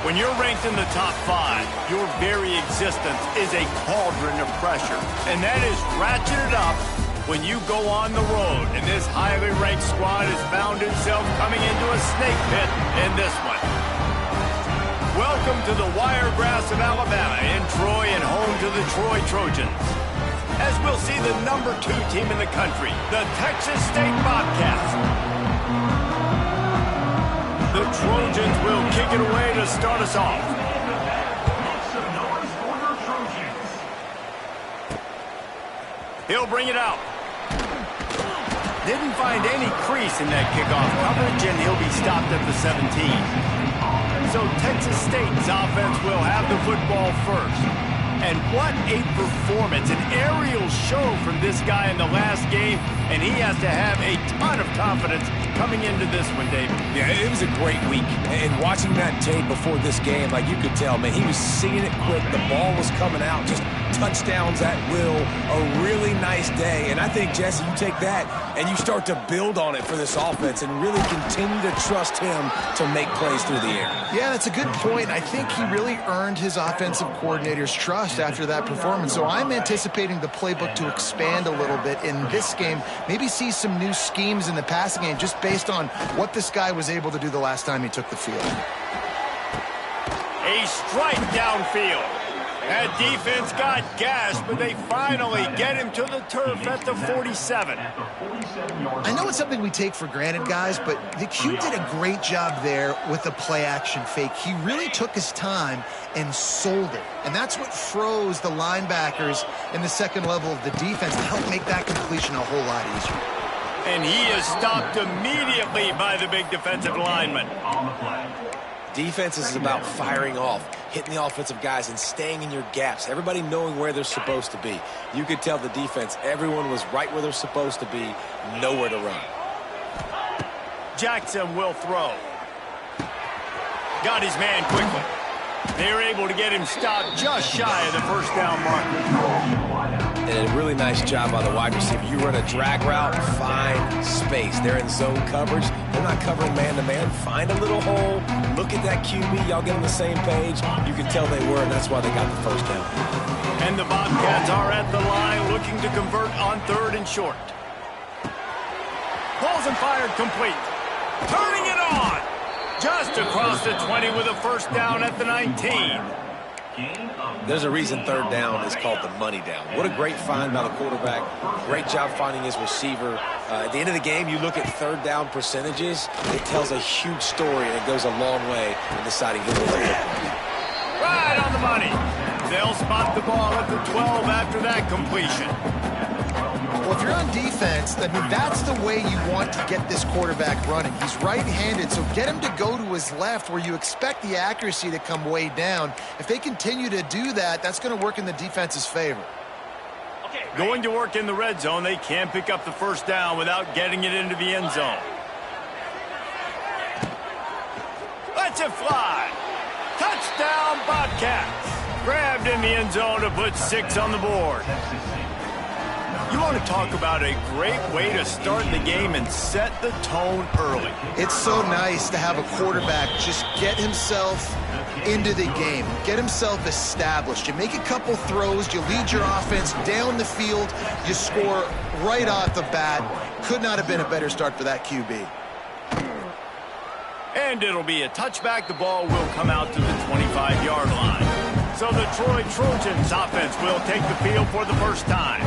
When you're ranked in the top 5, your very existence is a cauldron of pressure. And that is ratcheted up when you go on the road. And this highly ranked squad has found itself coming into a snake pit in this one. Welcome to the Wiregrass of Alabama in Troy and home to the Troy Trojans. As we'll see the number 2 team in the country, the Texas State Bobcats. The Trojans will kick it away to start us off. He'll bring it out. Didn't find any crease in that kickoff coverage, and he'll be stopped at the 17. So Texas State's offense will have the football first. And what a performance, an aerial show from this guy in the last game, and he has to have a ton of confidence coming into this one, David. Yeah, it was a great week, and watching that tape before this game, like you could tell, man, he was seeing it quick, the ball was coming out, just touchdowns at will, a really nice day, and I think, Jesse, you take that and you start to build on it for this offense and really continue to trust him to make plays through the air. Yeah, that's a good point. I think he really earned his offensive coordinator's trust after that performance, so I'm anticipating the playbook to expand a little bit in this game, maybe see some new schemes in the passing game just based on what this guy was able to do the last time he took the field. A strike downfield. That defense got gashed, but they finally get him to the turf at the 47. I know it's something we take for granted, guys, but the Q did a great job there with the play-action fake. He really took his time and sold it, and that's what froze the linebackers in the second level of the defense to help make that completion a whole lot easier. And he is stopped immediately by the big defensive lineman. Defense is about firing off, hitting the offensive guys and staying in your gaps, everybody knowing where they're supposed to be. You could tell the defense, everyone was right where they're supposed to be, nowhere to run. Jackson will throw. Got his man quickly. They're able to get him stopped just shy of the first down marker. And a really nice job by the wide receiver. You run a drag route, find space. They're in zone coverage. They're not covering man-to-man. Find a little hole. Look at that QB. Y'all get on the same page. You can tell they were, and that's why they got the first down. And the Bobcats are at the line looking to convert on 3rd and short. Balls and fired complete. Turning it on. Just across the 20 with a first down at the 19. There's a reason 3rd down is called the money down. What a great find by the quarterback. Great job finding his receiver. At the end of the game, you look at 3rd down percentages. It tells a huge story, and it goes a long way in deciding who wins it. Right on the money. They'll spot the ball at the 12 after that completion. Well, if you're on defense, I mean, that's the way you want to get this quarterback running. He's right-handed, so get him to go to his left where you expect the accuracy to come way down. If they continue to do that, that's going to work in the defense's favor. Going to work in the red zone, they can't pick up the first down without getting it into the end zone. Let's it fly. Touchdown, Bobcats. Grabbed in the end zone to put 6 on the board. You want to talk about a great way to start the game and set the tone early. It's so nice to have a quarterback just get himself into the game, get himself established. You make a couple throws, you lead your offense down the field, you score right off the bat. Could not have been a better start for that QB. And it'll be a touchback. The ball will come out to the 25-yard line. So the Troy Trojans offense will take the field for the first time.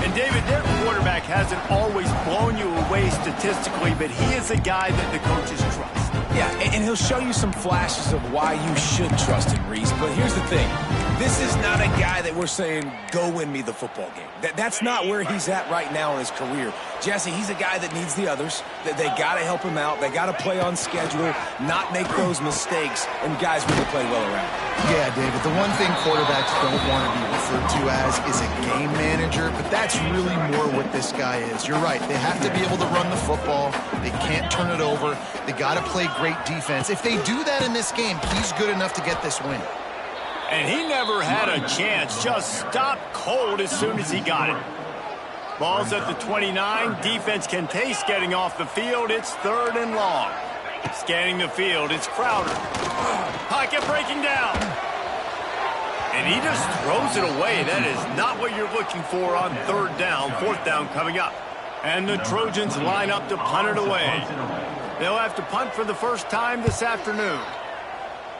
And, David, their quarterback hasn't always blown you away statistically, but he is a guy that the coaches trust. Yeah, and he'll show you some flashes of why you should trust him, Reese. But here's the thing. This is not a guy that we're saying, go win me the football game. That's not where he's at right now in his career. Jesse, he's a guy that needs the others. They got to help him out. They got to play on schedule, not make those mistakes, and guys really play well around. Yeah, David, the one thing quarterbacks don't want to be referred to as is a game manager, but that's really more what this guy is. You're right. They have to be able to run the football. They can't turn it over. They got to play great defense. If they do that in this game, he's good enough to get this win. And he never had a chance. Just stopped cold as soon as he got it. Ball's at the 29. Defense can taste getting off the field. It's 3rd and long. Scanning the field, it's Crowder. Pocket breaking down. And he just throws it away. That is not what you're looking for on third down. Fourth down coming up. And the Trojans line up to punt it away. They'll have to punt for the first time this afternoon.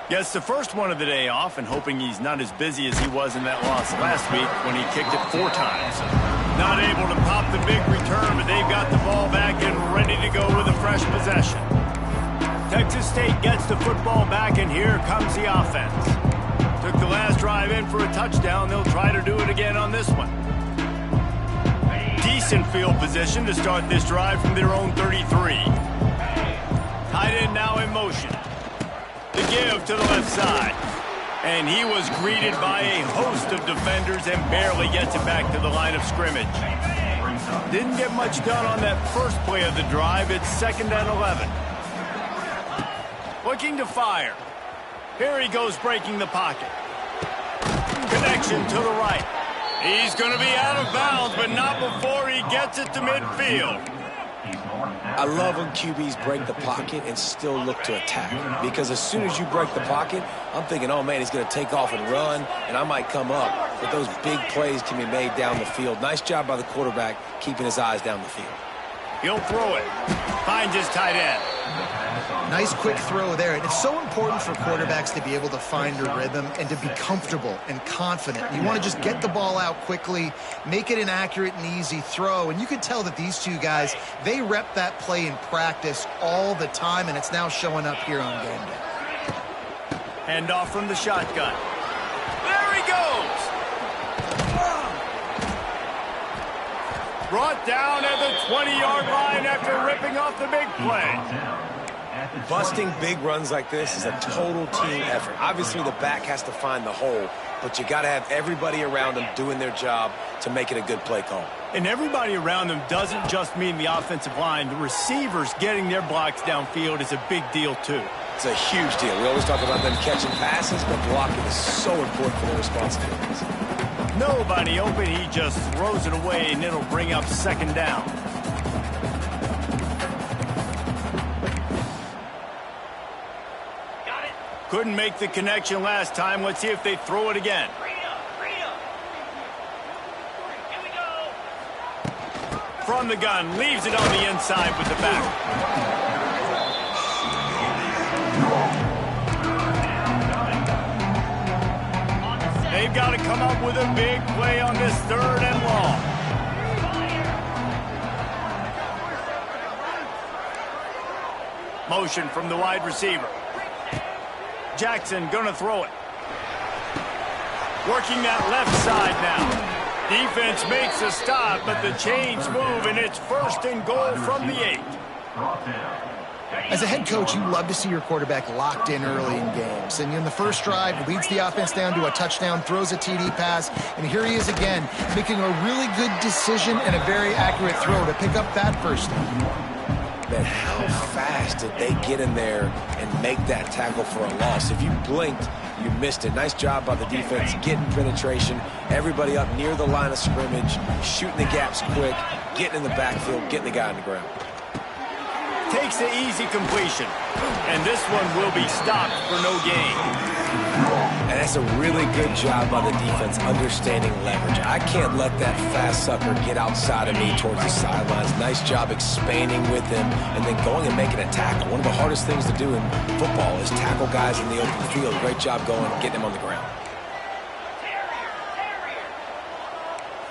Gets the first one of the day off, and hoping he's not as busy as he was in that loss last week when he kicked it 4 times. Not able to pop the big return, but they've got the ball back and ready to go with a fresh possession. Texas State gets the football back, and here comes the offense. Took the last drive in for a touchdown. They'll try to do it again on this one. Decent field position to start this drive from their own 33. Tight end now in motion. The give to the left side. And he was greeted by a host of defenders and barely gets it back to the line of scrimmage. Didn't get much done on that first play of the drive. It's 2nd and 11. Looking to fire. Here he goes breaking the pocket. Connection to the right. He's going to be out of bounds, but not before he gets it to midfield. I love when QBs break the pocket and still look to attack. Because as soon as you break the pocket, I'm thinking, oh, man, he's going to take off and run, and I might come up. But those big plays can be made down the field. Nice job by the quarterback keeping his eyes down the field. He'll throw it. Finds his tight end. Nice quick throw there. And it's so important for quarterbacks to be able to find a rhythm and to be comfortable and confident. You want to just get the ball out quickly, make it an accurate and easy throw. And you can tell that these two guys, they rep that play in practice all the time, and it's now showing up here on game day. Hand off from the shotgun. There he goes. Brought down at the 20-yard line after ripping off the big play. Busting big runs like this is a total team effort. Obviously, the back has to find the hole, but you got to have everybody around them doing their job to make it a good play call. And everybody around them doesn't just mean the offensive line. The receivers getting their blocks downfield is a big deal, too. It's a huge deal. We always talk about them catching passes, but blocking is so important for their responsibilities. Nobody open. He just throws it away, and it'll bring up 2nd down. Couldn't make the connection last time. Let's see if they throw it again. From the gun, leaves it on the inside with the back. They've got to come up with a big play on this 3rd and long. Motion from the wide receiver. Jackson gonna throw it. Working that left side now. Defense makes a stop, but the chains move, and it's 1st and goal from the 8. As a head coach, you love to see your quarterback locked in early in games. And in the first drive, leads the offense down to a touchdown, throws a TD pass, and here he is again, making a really good decision and a very accurate throw to pick up that first down. Man, how fast did they get in there and make that tackle for a loss? If you blinked, you missed it. Nice job by the defense, getting penetration, everybody up near the line of scrimmage, shooting the gaps quick, getting in the backfield, getting the guy on the ground. Takes the easy completion, and this one will be stopped for no gain. And that's a really good job by the defense understanding leverage. I can't let that fast sucker get outside of me towards the sidelines. Nice job expanding with him and then going and making a tackle. One of the hardest things to do in football is tackle guys in the open field. Great job going and getting them on the ground.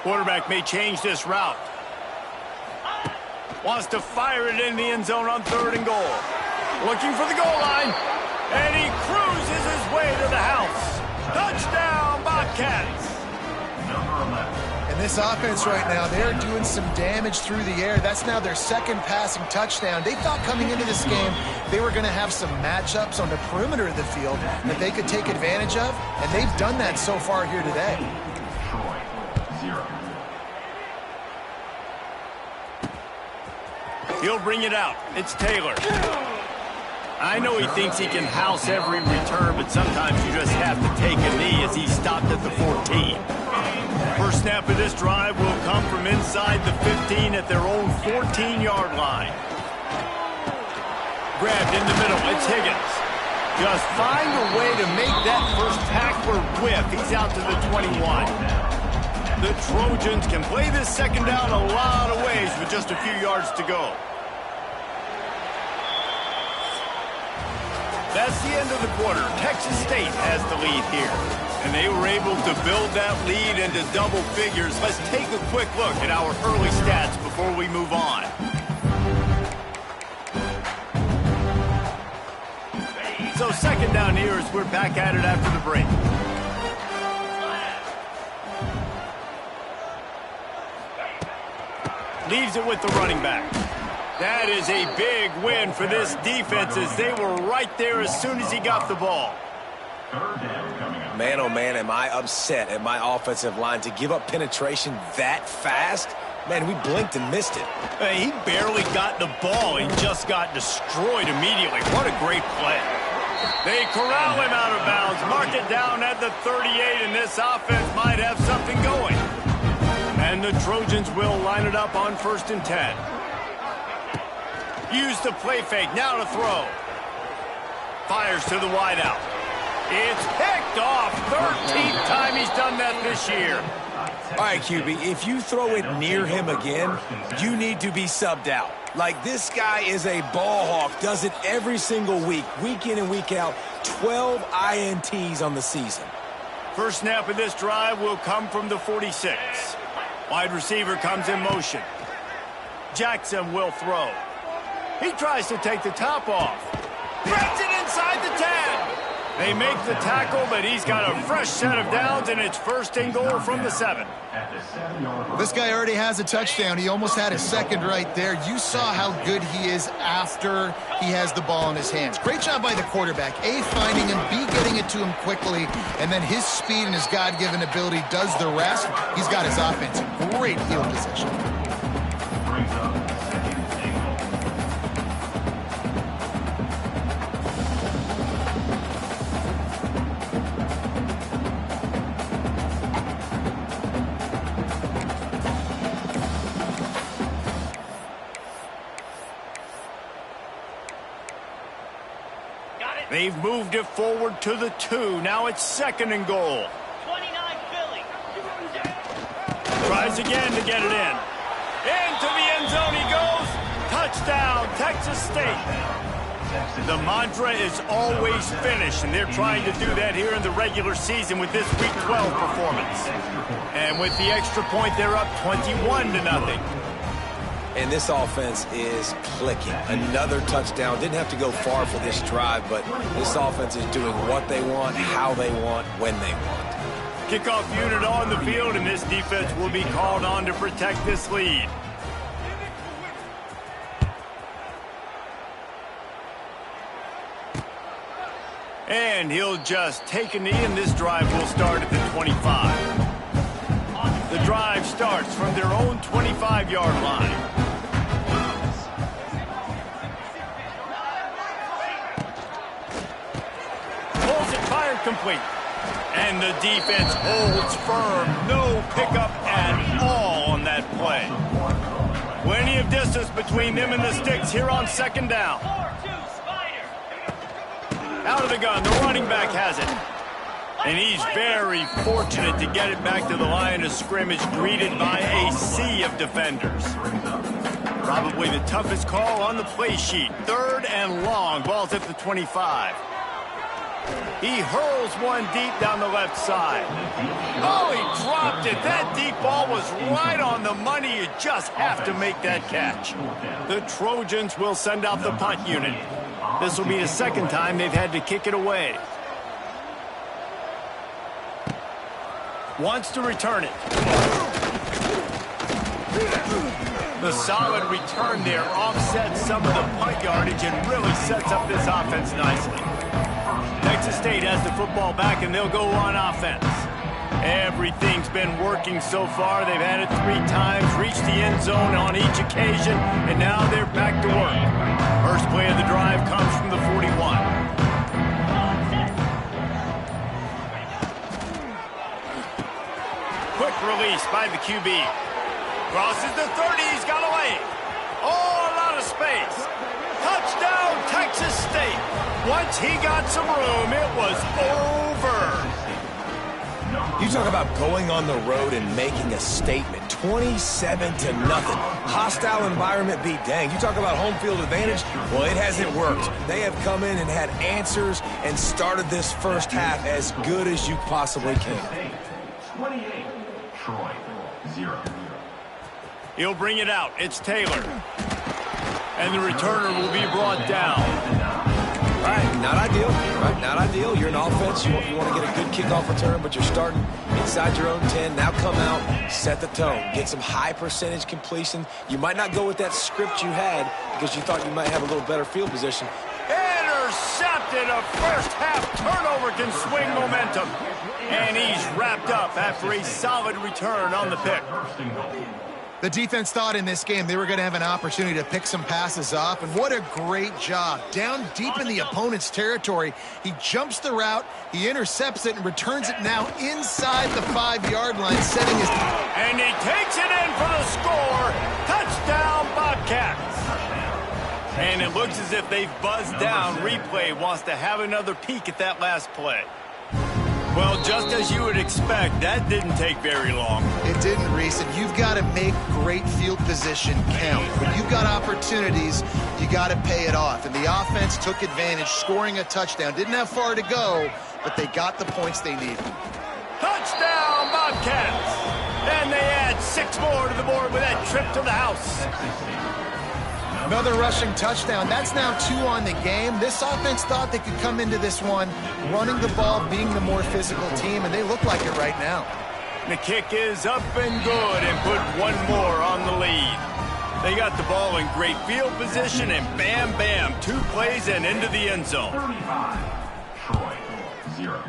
Quarterback may change this route. Wants to fire it in the end zone on 3rd and goal. Looking for the goal line. And he cruises his way to the house. Touchdown, Bobcats. And this offense right now, they're doing some damage through the air. That's now their 2nd passing touchdown. They thought coming into this game they were going to have some matchups on the perimeter of the field that they could take advantage of, and they've done that so far here today. He'll bring it out. It's Taylor. I know he thinks he can house every return, but sometimes you just have to take a knee as he stopped at the 14. First snap of this drive will come from inside the 15 at their own 14-yard line. Grabbed in the middle. It's Higgins. Just find a way to make that first tackler whiff. He's out to the 21. The Trojans can play this second down a lot of ways with just a few yards to go. That's the end of the quarter. Texas State has the lead here. And they were able to build that lead into double figures. Let's take a quick look at our early stats before we move on. So second down here as we're back at it after the break. Leaves it with the running back. That is a big win for this defense as they were right there as soon as he got the ball. Man, oh man, am I upset at my offensive line to give up penetration that fast? Man, we blinked and missed it. He barely got the ball and just got destroyed immediately. What a great play. They corral him out of bounds, mark it down at the 38, and this offense might have something going. And the Trojans will line it up on 1st and 10. Use the play fake, now to throw. Fires to the wideout. It's picked off. 13th time he's done that this year. All right, QB, if you throw it near him again, you need to be subbed out. Like, this guy is a ball hawk, does it every single week in and week out, 12 INTs on the season. First snap of this drive will come from the 46. Wide receiver comes in motion. Jackson will throw. He tries to take the top off. Threads it inside the 10. They make the tackle, but he's got a fresh set of downs, and it's 1st and goal from the 7. This guy already has a touchdown. He almost had a second right there. You saw how good he is after he has the ball in his hands. Great job by the quarterback. A, finding him, B, getting it to him quickly, and then his speed and his God-given ability does the rest. He's got his offense in great field position. They've moved it forward to the 2. Now it's 2nd and goal. 29 Philly. Tries again to get it in. Into the end zone he goes. Touchdown, Texas State. The mantra is always finish, and they're trying to do that here in the regular season with this Week 12 performance. And with the extra point, they're up 21-0. And this offense is clicking. Another touchdown. Didn't have to go far for this drive, but this offense is doing what they want, how they want, when they want. Kickoff unit on the field, and this defense will be called on to protect this lead. And he'll just take a knee, and this drive will start at the 25. The drive starts from their own 25-yard line. Complete. And the defense holds firm. No pickup at all on that play. Plenty of distance between them and the sticks here on 2nd down. Out of the gun. The running back has it. And he's very fortunate to get it back to the line of scrimmage, greeted by a sea of defenders. Probably the toughest call on the play sheet. 3rd and long. Ball's at the 25. He hurls one deep down the left side. Oh, he dropped it. That deep ball was right on the money. You just have to make that catch. The Trojans will send out the punt unit. This will be the 2nd time they've had to kick it away. Wants to return it. The solid return there offsets some of the punt yardage and really sets up this offense nicely. Texas State has the football back, and they'll go on offense. Everything's been working so far. They've had it 3 times, reached the end zone on each occasion, and now they're back to work. First play of the drive comes from the 41. Quick release by the QB. Crosses the 30. He's got a lane. Oh, a lot of space. Touchdown, Texas Once he got some room, it was over. You talk about going on the road and making a statement. 27-0. Hostile environment be danged. You talk about home field advantage. Well, it hasn't worked. They have come in and had answers and started this first half as good as you possibly can. 28, Troy, 0. He'll bring it out. It's Taylor. And the returner will be brought down. Right, not ideal. Right, not ideal. You're an offense. You want to get a good kickoff return, but you're starting inside your own 10. Now come out, set the tone, get some high percentage completion. You might not go with that script you had because you thought you might have a little better field position. Intercepted. A first half turnover can swing momentum. And he's wrapped up after a solid return on the pick. The defense thought in this game they were going to have an opportunity to pick some passes off, and what a great job. Down deep in the opponent's territory, he jumps the route, he intercepts it, and returns it now inside the 5-yard line, setting his... And he takes it in for the score. Touchdown, Bobcats. And it looks as if they've buzzed down. Replay wants to have another peek at that last play. Well, just as you would expect, that didn't take very long. It didn't, Reese, and you've got to make great field position count. When you've got opportunities, you got to pay it off. And the offense took advantage, scoring a touchdown. Didn't have far to go, but they got the points they needed. Touchdown, Bobcats! And they add 6 more to the board with that trip to the house. Another rushing touchdown. That's now 2 on the game. This offense thought they could come into this one running the ball, being the more physical team, and they look like it right now. The kick is up and good and put 1 more on the lead. They got the ball in great field position, and bam, bam, 2 plays and into the end zone. 35, Troy, 0.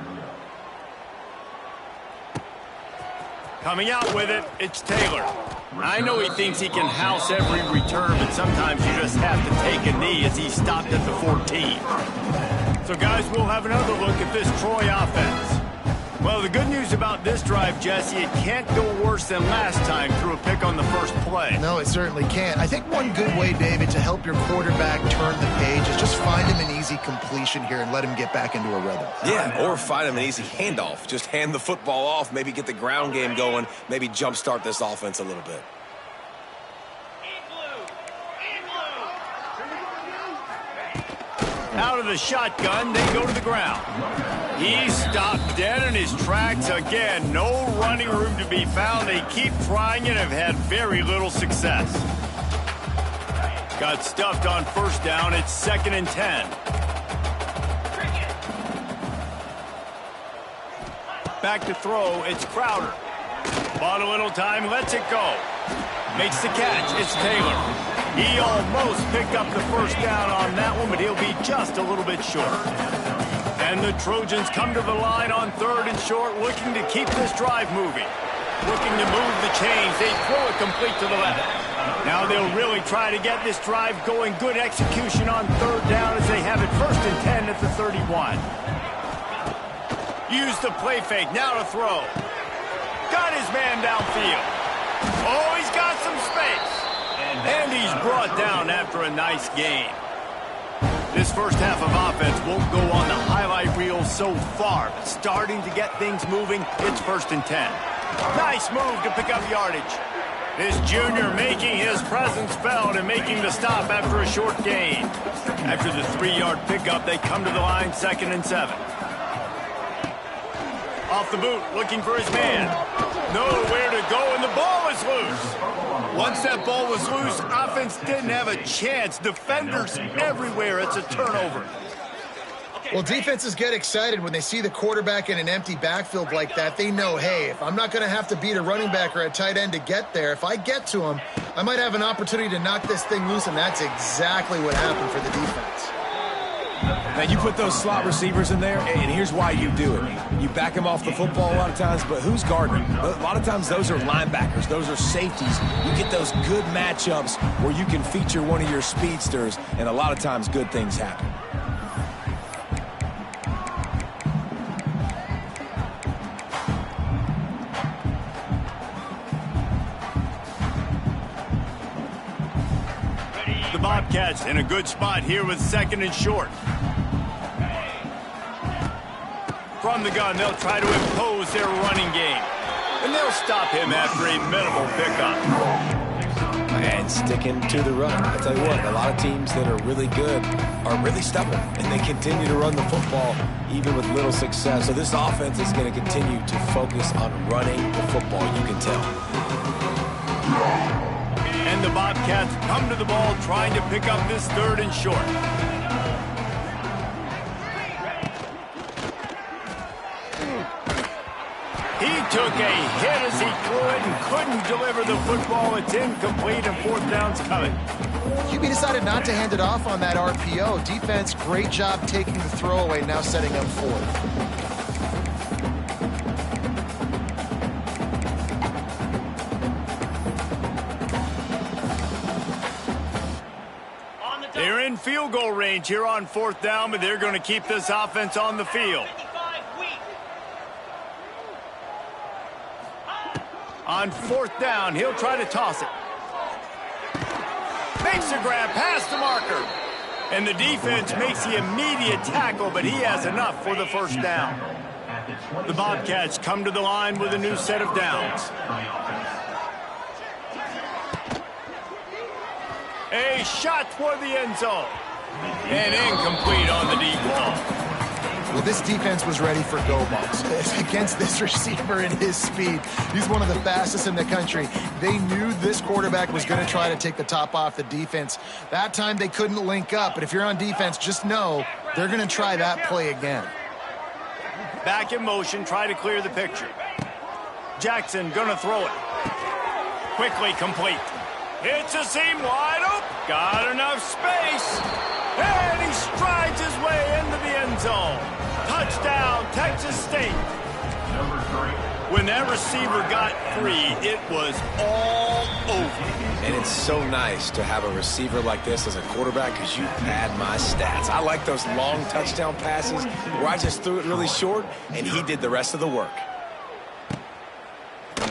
Coming out with it, it's Taylor. I know he thinks he can house every return, but sometimes you just have to take a knee as he stopped at the 14. So, guys, we'll have another look at this Troy offense. Well, the good news about this drive, Jesse, it can't go worse than last time through a pick on the first play. No, it certainly can't. I think one good way, David, to help your quarterback turn the page is just find him an easy completion here and let him get back into a rhythm. Yeah, or find him an easy handoff. Just hand the football off, maybe get the ground game going, maybe jumpstart this offense a little bit. Out of the shotgun, they go to the ground. He stopped dead in his tracks again. No running room to be found. They keep trying and have had very little success. Got stuffed on first down. It's 2nd and 10. Back to throw. It's Crowder. Bought a little time. Lets it go. Makes the catch. It's Taylor. He almost picked up the first down on that one, but he'll be just a little bit short. And the Trojans come to the line on 3rd and short, looking to keep this drive moving. Looking to move the chains. They throw it complete to the left. Now they'll really try to get this drive going. Good execution on 3rd down as they have it 1st and 10 at the 31. Use the play fake. Now to throw. Got his man downfield. Oh, he's got some space. And he's brought down after a nice gain. This first half of offense won't go on the highlight reel so far, but starting to get things moving, it's 1st and 10. Nice move to pick up yardage. This junior making his presence felt and making the stop after a short gain. After the 3-yard pickup, they come to the line 2nd and 7. Off the boot, looking for his man. Nowhere to go, and the ball is loose. Once that ball was loose, offense didn't have a chance. Defenders everywhere. It's a turnover. Well, defenses get excited when they see the quarterback in an empty backfield like that. They know, hey, if I'm not going to have to beat a running back or a tight end to get there, if I get to him, I might have an opportunity to knock this thing loose, and that's exactly what happened for the defense. Now, you put those slot receivers in there, and here's why you do it. You back them off the football a lot of times, but who's guarding them? A lot of times those are linebackers. Those are safeties. You get those good matchups where you can feature one of your speedsters, and a lot of times good things happen. The Bobcats in a good spot here with 2nd and short. From the gun, they'll try to impose their running game. And they'll stop him after a minimal pickup. And sticking to the run. I tell you what, a lot of teams that are really good are really stubborn, and they continue to run the football even with little success. So this offense is going to continue to focus on running the football, you can tell. And the Bobcats come to the ball trying to pick up this 3rd and short. He took a hit as he threw it and couldn't deliver the football. It's incomplete and 4th down's coming. QB decided not to hand it off on that RPO. Defense, great job taking the throwaway, now setting up 4th. They're in field goal range here on 4th down, but they're going to keep this offense on the field. On 4th down, he'll try to toss it. Makes a grab past the marker. And the defense makes the immediate tackle, but he has enough for the 1st down. The Bobcats come to the line with a new set of downs. A shot for the end zone. And incomplete on the deep ball. Well, this defense was ready for go balls against this receiver and his speed. He's one of the fastest in the country. They knew this quarterback was going to try to take the top off the defense. That time they couldn't link up, but if you're on defense, just know they're going to try that play again. Back in motion, try to clear the picture. Jackson going to throw it. Quickly complete. Hits a seam wide open. Got enough space. And he strides his way into the end zone. Touchdown, Texas State. When that receiver got free, it was all over. And it's so nice to have a receiver like this as a quarterback because you pad my stats. I like those long touchdown passes where I just threw it really short, and he did the rest of the work.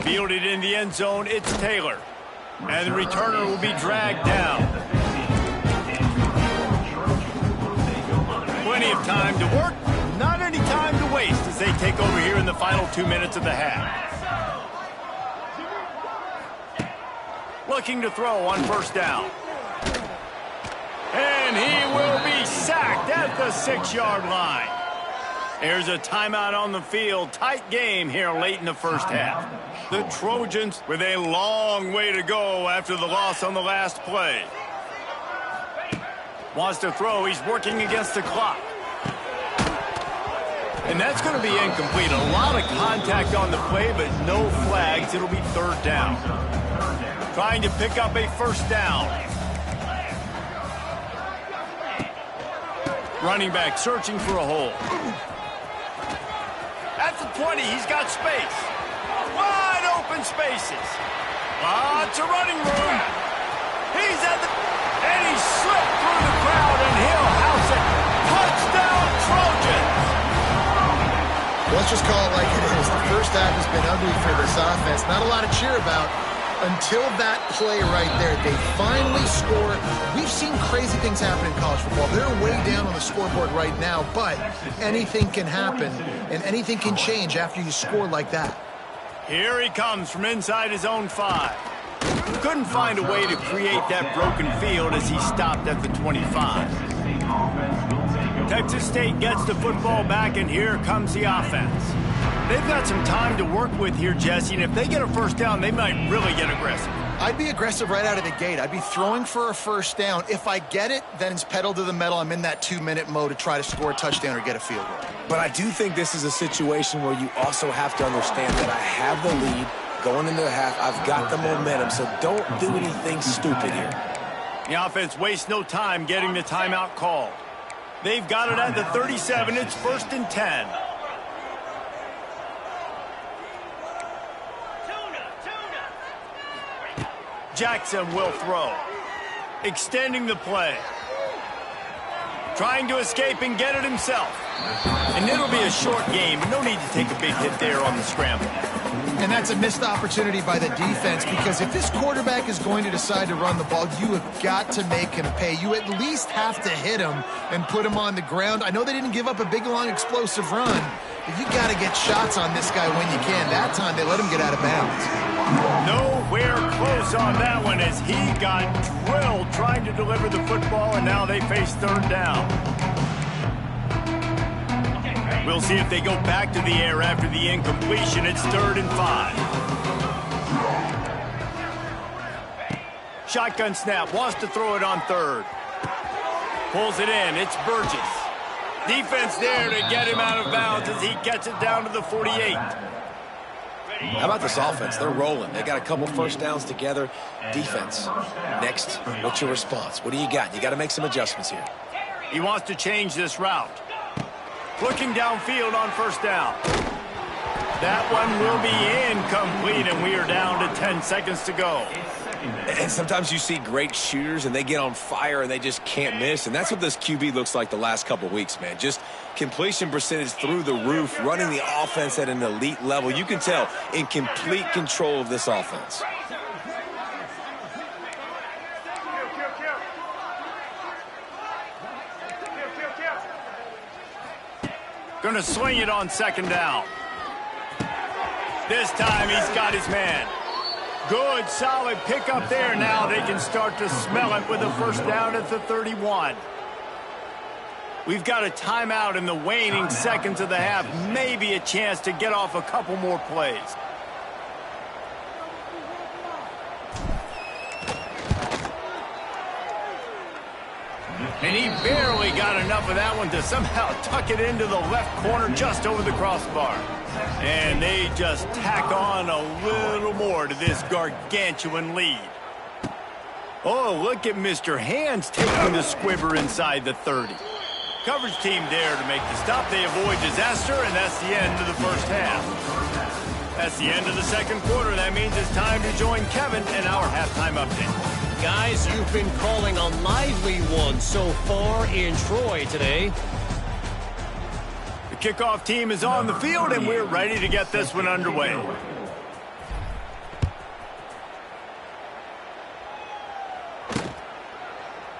Fielded in the end zone, it's Taylor. And the returner will be dragged down. Plenty of time to work, not any time to waste as they take over here in the final 2 minutes of the half. Looking to throw on 1st down. And he will be sacked at the 6-yard line. There's a timeout on the field. Tight game here late in the 1st half. The Trojans with a long way to go after the loss on the last play. Wants to throw. He's working against the clock. And that's going to be incomplete. A lot of contact on the play, but no flags. It'll be 3rd down. Trying to pick up a 1st down. Running back searching for a hole. At the 20, he's got space. Wide open spaces. Lots of running room. He's at the... And he slipped through the crowd, and he'll house it. Touchdown, Trojans! Let's just call it like it is. The 1st half has been ugly for this offense. Not a lot to cheer about until that play right there. They finally score. We've seen crazy things happen in college football. They're way down on the scoreboard right now, but anything can happen, and anything can change after you score like that. Here he comes from inside his own 5. Couldn't find a way to create that broken field as he stopped at the 25. Texas State gets the football back, and here comes the offense. They've got some time to work with here, Jesse, and if they get a 1st down, they might really get aggressive. I'd be aggressive right out of the gate. I'd be throwing for a 1st down. If I get it, then it's pedal to the metal. I'm in that 2-minute mode to try to score a touchdown or get a field goal. But I do think this is a situation where you also have to understand that I have the lead going into the half. I've got the momentum, so don't do anything stupid here. The offense wastes no time getting the timeout called. They've got it at the 37. It's 1st and 10. Jackson will throw. Extending the play. Trying to escape and get it himself. And it'll be a short game. No need to take a big hit there on the scramble. And that's a missed opportunity by the defense, because if this quarterback is going to decide to run the ball, you have got to make him pay. You at least have to hit him and put him on the ground. I know they didn't give up a big, long, explosive run, But you got to get shots on this guy when you can. That time they let him get out of bounds. Nowhere close on that one as he got drilled trying to deliver the football, and now they face third down. We'll see if they go back to the air after the incompletion. It's 3rd and 5. Shotgun snap, wants to throw it on 3rd. Pulls it in, it's Burgess. Defense there to get him out of bounds as he gets it down to the 48. How about this offense? They're rolling. They got a couple first downs together. Defense. Next, what's your response? What do you got? You got to make some adjustments here. He wants to change this route. Looking downfield on 1st down. That one will be incomplete, and we are down to 10 seconds to go. And sometimes you see great shooters, and they get on fire, and they just can't miss. And that's what this QB looks like the last couple of weeks, man. Just completion percentage through the roof, running the offense at an elite level. You can tell in complete control of this offense. Gonna swing it on 2nd down. This time he's got his man. Good, solid pickup there. Now they can start to smell it with a 1st down at the 31. We've got a timeout in the waning seconds of the half. Maybe a chance to get off a couple more plays. And he barely got enough of that one to somehow tuck it into the left corner just over the crossbar. And they just tack on a little more to this gargantuan lead. Oh, look at Mr. Hands taking the squibber inside the 30. Coverage team there to make the stop. They avoid disaster, and that's the end of the 1st half. That's the end of the 2nd quarter. That means it's time to join Kevin in our halftime update. Guys, you've been calling a lively one so far in Troy today. The kickoff team is on the field, and we're ready to get this one underway.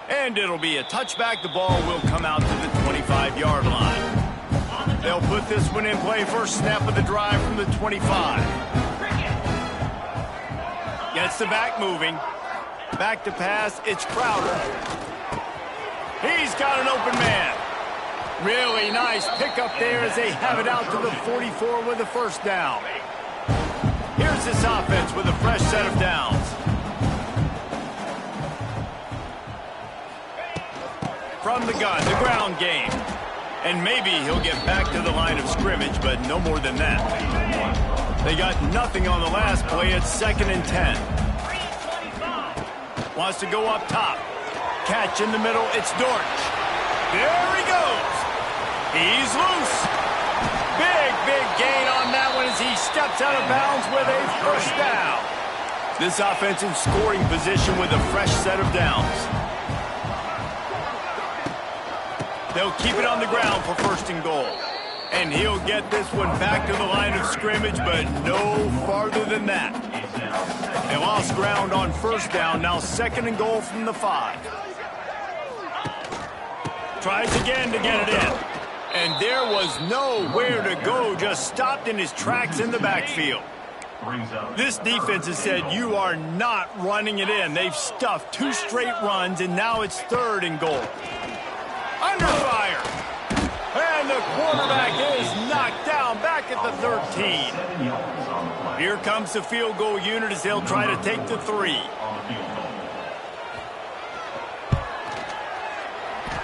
And it'll be a touchback. The ball will come out to the 25-yard line. They'll put this one in play. First snap of the drive from the 25. Gets the back moving. Back to pass. It's Crowder. He's got an open man. Really nice pickup there as they have it out to the 44 with a 1st down. Here's this offense with a fresh set of downs. From the gun, the ground game. And maybe he'll get back to the line of scrimmage, but no more than that. They got nothing on the last play. It's 2nd and 10. Wants to go up top. Catch in the middle. It's Dortch. There he goes. He's loose. Big gain on that one as he steps out of bounds with a 1st down. This offense in scoring position with a fresh set of downs. They'll keep it on the ground for 1st and goal. And he'll get this one back to the line of scrimmage, but no farther than that. They lost ground on 1st down. Now 2nd and goal from the 5. Tries again to get it in. And there was nowhere to go. Just stopped in his tracks in the backfield. This defense has said you are not running it in. They've stuffed 2 straight runs, and now it's 3rd and goal. Under fire. And the quarterback is knocked down back at the 13. Here comes the field goal unit as they'll try to take the 3.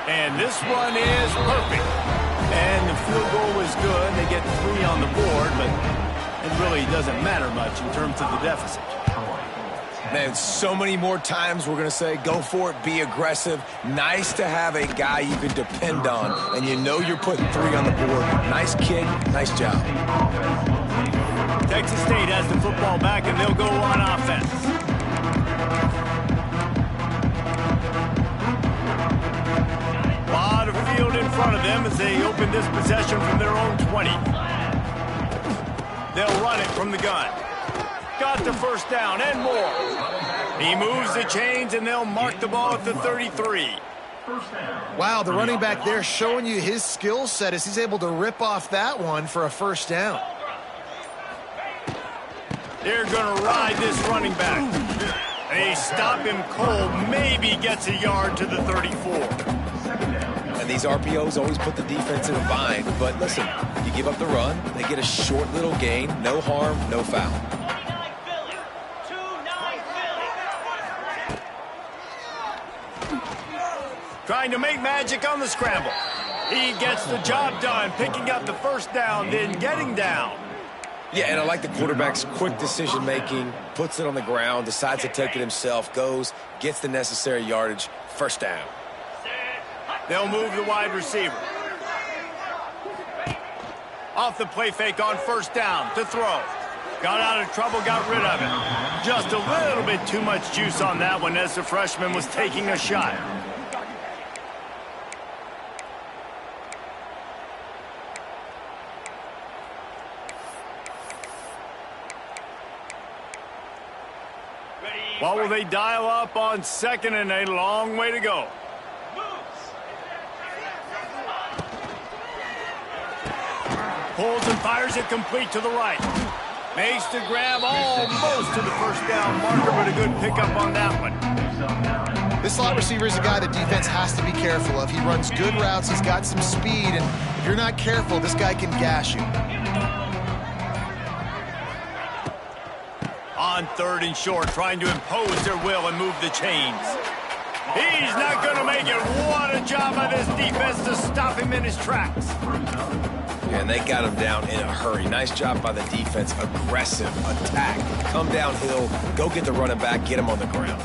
And this one is perfect. And the field goal was good. They get 3 on the board, but it really doesn't matter much in terms of the deficit. Man, so many more times we're going to say, go for it, be aggressive. Nice to have a guy you can depend on, and you know you're putting 3 on the board. Nice kid, nice job. Texas State has the football back, and they'll go on offense. A lot of field in front of them as they open this possession from their own 20. They'll run it from the gun. Got the 1st down and more. He moves the chains, and they'll mark the ball at the 33. First down. Wow, the running back there showing you his skill set as he's able to rip off that one for a first down. They're going to ride this running back. They stop him cold, maybe gets a yard to the 34. And these RPOs always put the defense in a bind. But listen, you give up the run, they get a short little gain, no harm, no foul. Trying to make magic on the scramble. He gets the job done, picking up the first down, then getting down. Yeah, and I like the quarterback's quick decision-making, puts it on the ground, decides to take it himself, goes, gets the necessary yardage, first down. They'll move the wide receiver. Off the play fake on first down to throw. Got out of trouble, got rid of it. Just a little bit too much juice on that one as the freshman was taking a shot. What will they dial up on second and a long way to go? Pulls and fires it complete to the right. Makes the grab almost to the first down marker, but a good pickup on that one. This slot receiver is a guy the defense has to be careful of. He runs good routes, he's got some speed, and if you're not careful, this guy can gash you. On third and short, trying to impose their will and move the chains. He's not going to make it. What a job by this defense to stop him in his tracks. And they got him down in a hurry. Nice job by the defense. Aggressive attack. Come downhill, go get the running back, get him on the ground.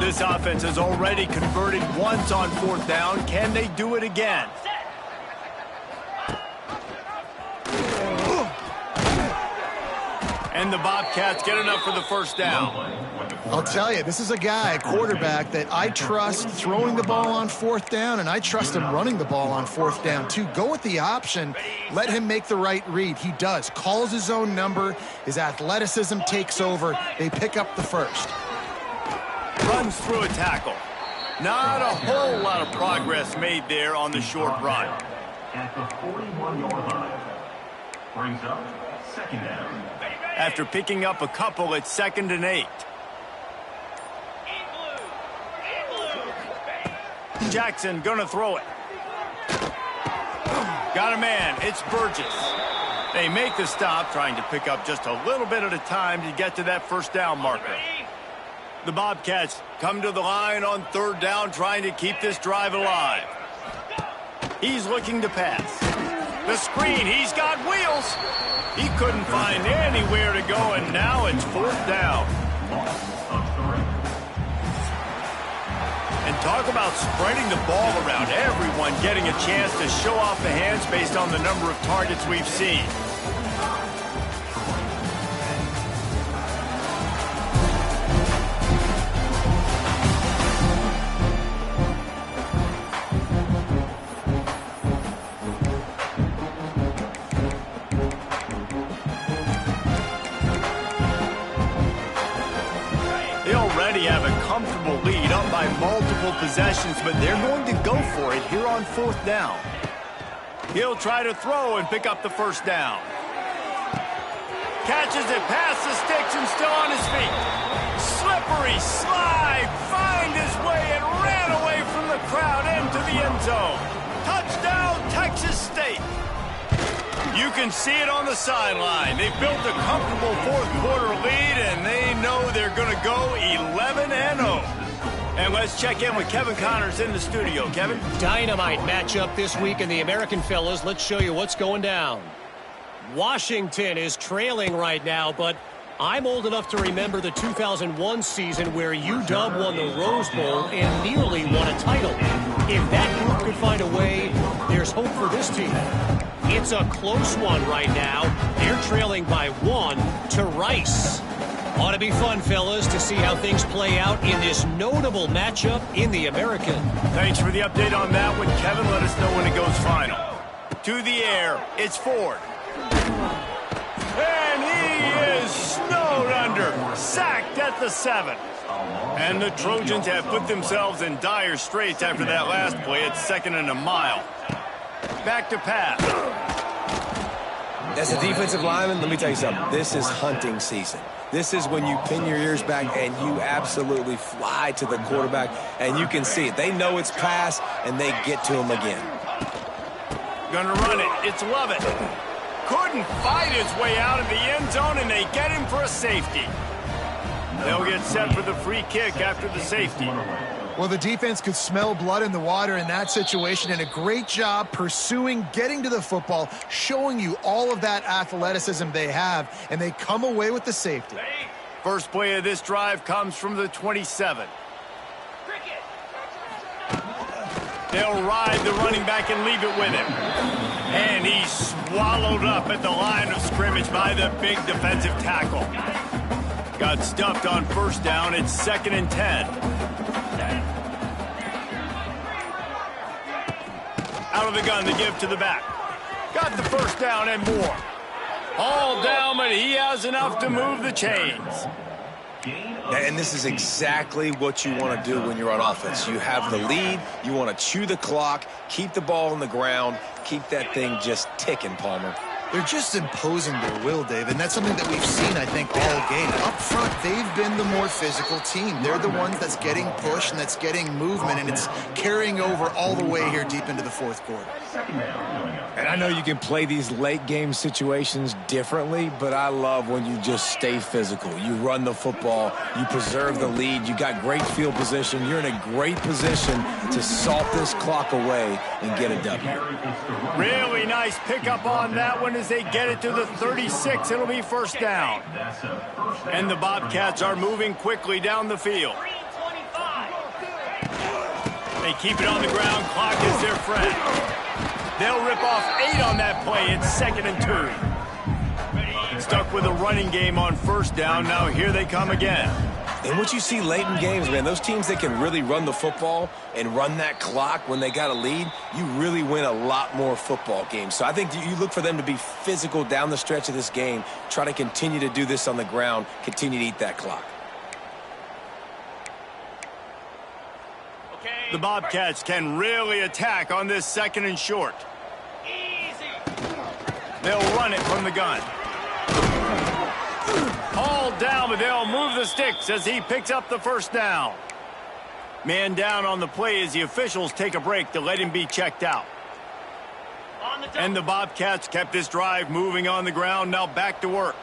This offense has already converted once on fourth down. Can they do it again? And the Bobcats get enough for the first down. I'll tell you, this is a guy, a quarterback, that I trust throwing the ball on fourth down, and I trust him running the ball on fourth down, too. Go with the option. Let him make the right read. He does. Calls his own number. His athleticism takes over. They pick up the first. Runs through a tackle. Not a whole lot of progress made there on the short run. At the 41-yard line. Brings up second down. After picking up a couple, it's 2nd and 8. Jackson gonna throw it. Got a man. It's Burgess. They make the stop, trying to pick up just a little bit at a time to get to that first down marker. The Bobcats come to the line on third down, trying to keep this drive alive. He's looking to pass. The screen, he's got wheels. He couldn't find anywhere to go, and now it's fourth down. And talk about spreading the ball around. Everyone getting a chance to show off the hands based on the number of targets we've seen. Have a comfortable lead up by multiple possessions, but they're going to go for it here on fourth down. He'll try to throw and pick up the first down. Catches it past the sticks and still on his feet. Slippery slide, find his way and ran away from the crowd into the end zone. Touchdown, Texas State. You can see it on the sideline. They've built a comfortable fourth quarter lead, and they know they're going to go 11-0. And let's check in with Kevin Connors in the studio. Kevin? Dynamite matchup this week in the American, fellas. Let's show you what's going down. Washington is trailing right now, but I'm old enough to remember the 2001 season where UW won the Rose Bowl and nearly won a title. If that group could find a way, there's hope for this team. It's a close one right now. They're trailing by 1 to Rice. Ought to be fun, fellas, to see how things play out in this notable matchup in the American. Thanks for the update on that one, Kevin. Let us know when it goes final. To the air, it's Ford. And he is snowed under, sacked at the 7. And the Trojans have put themselves in dire straits after that last play. It's 2nd and a mile. Back to pass. As a defensive lineman, let me tell you something. This is hunting season. This is when you pin your ears back and you absolutely fly to the quarterback, and you can see it. They know it's pass, and they get to him again. Gonna run it. It's Lovett. Couldn't fight his way out of the end zone, and they get him for a safety. They'll get set for the free kick after the safety. Well, the defense could smell blood in the water in that situation, and a great job pursuing, getting to the football, showing you all of that athleticism they have, and they come away with the safety. First play of this drive comes from the 27. They'll ride the running back and leave it with him. And he's swallowed up at the line of scrimmage by the big defensive tackle. Got stuffed on first down. It's 2nd and 10. Out of the gun to give to the back. Got the first down and more. All down, but he has enough to move the chains. And this is exactly what you want to do when you're on offense. You have the lead. You want to chew the clock, keep the ball on the ground, keep that thing just ticking, Palmer. They're just imposing their will, Dave, and that's something that we've seen, I think, all game. Up front, they've been the more physical team. They're the ones that's getting pushed and that's getting movement, and it's carrying over all the way here deep into the fourth quarter. And I know you can play these late game situations differently, but I love when you just stay physical. You run the football, you preserve the lead, you got great field position, you're in a great position to salt this clock away and get a W. Really nice pickup on that one as they get it to the 36. It'll be first down. And the Bobcats are moving quickly down the field. They keep it on the ground. Clock is their friend. They'll rip off 8 on that play. It's 2nd and 2. Stuck with a running game on first down. Now here they come again. And what you see late in games, man, those teams that can really run the football and run that clock when they got a lead, you really win a lot more football games. So I think you look for them to be physical down the stretch of this game, try to continue to do this on the ground, continue to eat that clock. The Bobcats can really attack on this 2nd and short. They'll run it from the gun. All down, but they'll move the sticks as he picks up the first down. Man down on the play as the officials take a break to let him be checked out. And the Bobcats kept this drive moving on the ground. Now back to work.